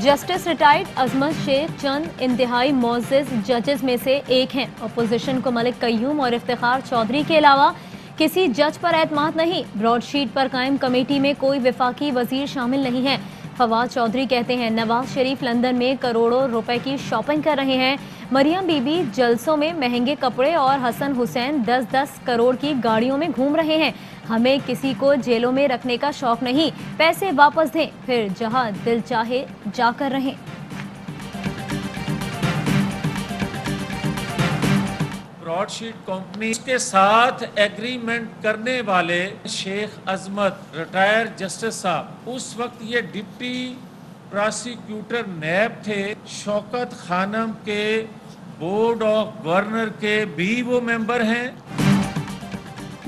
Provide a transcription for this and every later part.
Justice retired अजमत शेख चंद इंतहाई मोअज़्ज़ज़ जजेस में से एक हैं। अपोजिशन को मलिक कय्यूम और इफ्तिखार चौधरी के अलावा किसी जज पर एतमाद नहीं। ब्रॉडशीट पर कायम कमेटी में कोई वफाकी वजीर शामिल नहीं है। फवाद चौधरी कहते हैं नवाज शरीफ लंदन में करोड़ों रुपए की शॉपिंग कर रहे हैं। मरियम बीबी जलसों में महंगे कपड़े और हसन हुसैन 10-10 करोड़ की गाड़ियों में घूम रहे हैं। हमें किसी को जेलों में रखने का शौक नहीं, पैसे वापस दें, फिर जहां दिल चाहे जाकर रहें। ब्रॉडशीट कंपनी के साथ एग्रीमेंट करने वाले शेख अजमत रिटायर्ड जस्टिस साहब उस वक्त ये डिप्टी प्रोसिक्यूटर नैब थे। शौकत खानम के बोर्ड ऑफ गवर्नर के भी वो मेंबर हैं।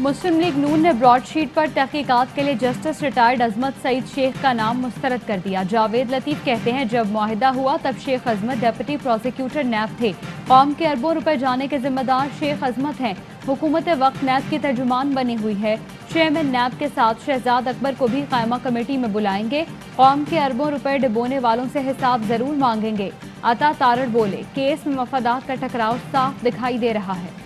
मुस्लिम लीग नून ने ब्रॉडशीट पर तहकीकात के लिए जस्टिस रिटायर्ड अजमत सईद शेख का नाम मुस्तरद कर दिया। जावेद लतीफ कहते हैं जब मुआहिदा हुआ तब शेख अजमत डेप्यूटी प्रोसिक्यूटर नैब थे। कौम के अरबों रुपए जाने के जिम्मेदार शेख अजमत हैं। हुकूमत वक्त नैब की तर्जुमान बनी हुई है। चेयरमैन नैब के साथ शहजाद अकबर को भी कायमा कमेटी में बुलाएंगे। कौम के अरबों रुपए डिबोने वालों से हिसाब जरूर मांगेंगे। अता तारड़ बोले केस में मफादात का टकराव साफ दिखाई दे रहा है।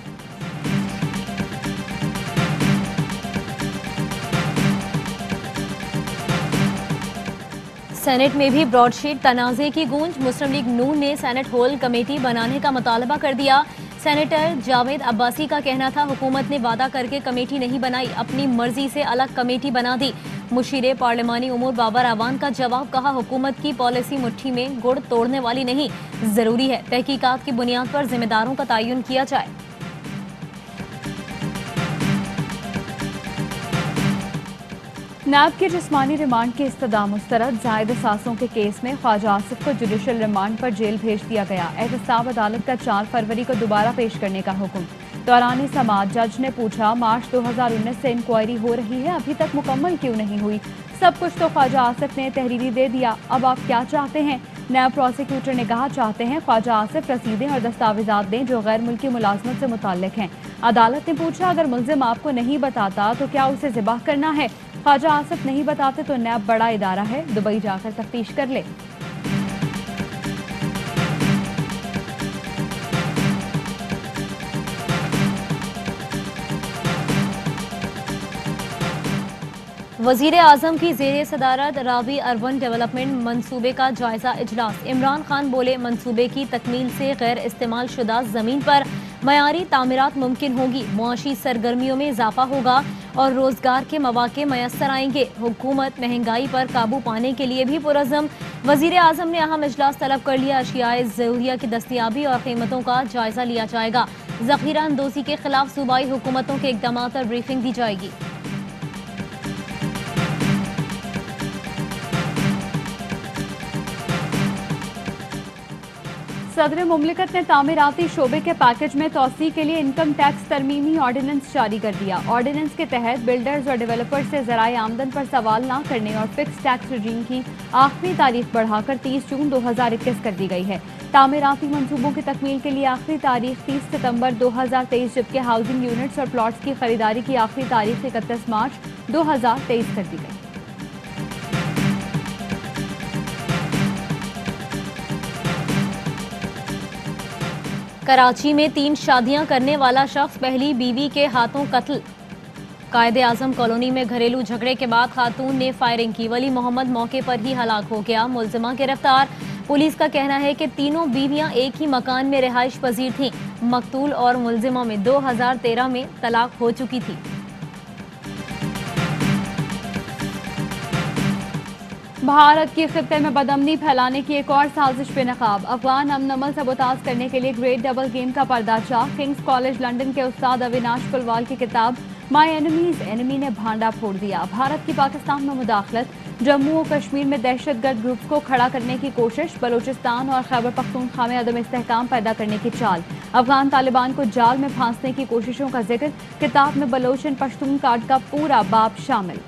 सेनेट में भी ब्रॉडशीट तनाज़े की गूंज। मुस्लिम लीग नून ने सेनेट होल कमेटी बनाने का मुतालबा कर दिया। सेनेटर जावेद अब्बासी का कहना था हुकूमत ने वादा करके कमेटी नहीं बनाई, अपनी मर्जी से अलग कमेटी बना दी। मुशीर पार्लिमानी उमूर बाबर अवान का जवाब, कहा हुकूमत की पॉलिसी मुट्ठी में गुड़ तोड़ने वाली नहीं, जरूरी है तहकीकात की बुनियाद पर जिम्मेदारों का तयन किया जाए। नैब के जिस्मानी रिमांड की इस्तदा मुस्तरद। जायद सासों के केस में ख्वाजा आसिफ को जुडिशल रिमांड पर जेल भेज दिया गया। एहतसाब अदालत का 4 फरवरी को दोबारा पेश करने का हुक्म। दौरान समाअत जज ने पूछा मार्च 2019 से इंक्वायरी हो रही है, अभी तक मुकम्मल क्यों नहीं हुई? सब कुछ तो ख्वाजा आसिफ ने तहरीरी दे दिया, अब आप क्या चाहते हैं? नैब प्रोसिक्यूटर ने कहा चाहते हैं ख्वाजा आसिफ रसीदें और दस्तावेजात दें जो गैर मुल्की मुलाजमत से मुताल्लिक हैं। अदालत ने पूछा अगर मुल्जिम आपको नहीं बताता तो क्या उसे ज़िबाह करना है? ख्वाजा आसिफ नहीं बताते तो नैब बड़ा इदारा है, दुबई जाकर तफ्तीश कर ले। वजीर आजम की जेर सदारत रावी अर्बन डेवलपमेंट मनसूबे का जायजा इजलास। इमरान खान बोले मनसूबे की तकमील से गैर इस्तेमाल शुदा जमीन पर मयारी तामीरात मुमकिन होगी, मुआशी सरगर्मियों में इजाफा होगा और रोजगार के मौके मैसर आएंगे। हुकूमत महंगाई पर काबू पाने के लिए भी पुरज़म। वजीर आजम ने अहम इजलास तलब कर लिया। अशियाए ज़रूरिया की दस्तियाबी और कीमतों का जायजा लिया जाएगा। ज़ख़ीरा अंदोज़ी के खिलाफ सूबाई हुकूमतों के इक़दामात पर ब्रीफिंग दी जाएगी। सदर मुमलिकत ने तामीराती शोबे के पैकेज में तोसी के लिए इनकम टैक्स तरमीमी ऑर्डिनेंस जारी कर दिया। ऑर्डिनेंस के तहत बिल्डर्स और डेवलपर्स से ज़राए आमदन पर सवाल न करने और फिक्स टैक्स रजीम की आखिरी तारीख बढ़ाकर 30 जून 2021 कर दी गई है। तामीराती मनसूबों की तकमील के लिए आखिरी तारीख 30 सितंबर 2023, जबकि हाउसिंग यूनिट्स और प्लॉट्स की खरीदारी की आखिरी तारीख 31 मार्च 2023 कर दी गई। कराची में 3 शादियां करने वाला शख्स पहली बीवी के हाथों कत्ल। कायदे आजम कॉलोनी में घरेलू झगड़े के बाद खातून ने फायरिंग की। वली मोहम्मद मौके पर ही हलाक हो गया। मुलजिमा गिरफ्तार। पुलिस का कहना है कि तीनों बीवियां एक ही मकान में रिहाइश पजीर थीं। मकतूल और मुलजिमा में 2013 में तलाक हो चुकी थी। भारत की खित्ते में बदअमनी फैलाने की एक और साजिश बेनकाब। अफगान अमन अमल सबोताज करने के लिए ग्रेट डबल गेम का पर्दाचार। किंग्स कॉलेज लंदन के उस्ताद अविनाश पुलवाल की किताब माई एनिमीज एनिमी ने भांडा फोड़ दिया। भारत की पाकिस्तान में मुदाखलत। जम्मू और कश्मीर में दहशतगर्द ग्रुप्स को खड़ा करने की कोशिश। बलूचिस्तान और खैबर पख्तूनख्वा में अदम इस्तेहकाम पैदा करने की चाल। अफगान तालिबान को जाल में फांसने की कोशिशों का जिक्र। किताब में बलोचन पश्तून कार्ड का पूरा बाब शामिल।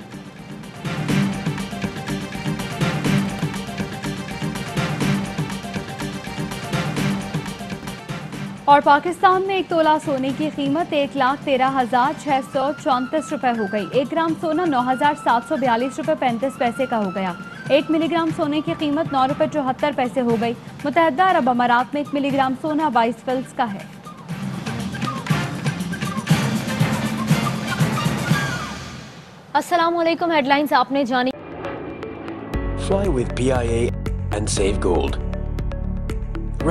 और पाकिस्तान में 1 तोला सोने की कीमत 1,13,634 रुपए हो गई। 1 ग्राम सोना 9,742 रुपए 35 पैसे का हो गया। 1 मिलीग्राम सोने की कीमत 9 रुपए 74 पैसे हो गई। मुत्तहदा अरब अमारात में 1 मिलीग्राम सोना 22 फिल्स का है। अस्सलाम वालेकुम, हेडलाइंस आपने जानी। Fly with PIA and save gold.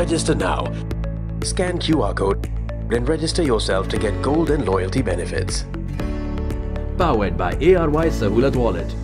Register now. Scan QR code and register yourself to get gold and loyalty benefits. Powered by ARY Sahulat Wallet.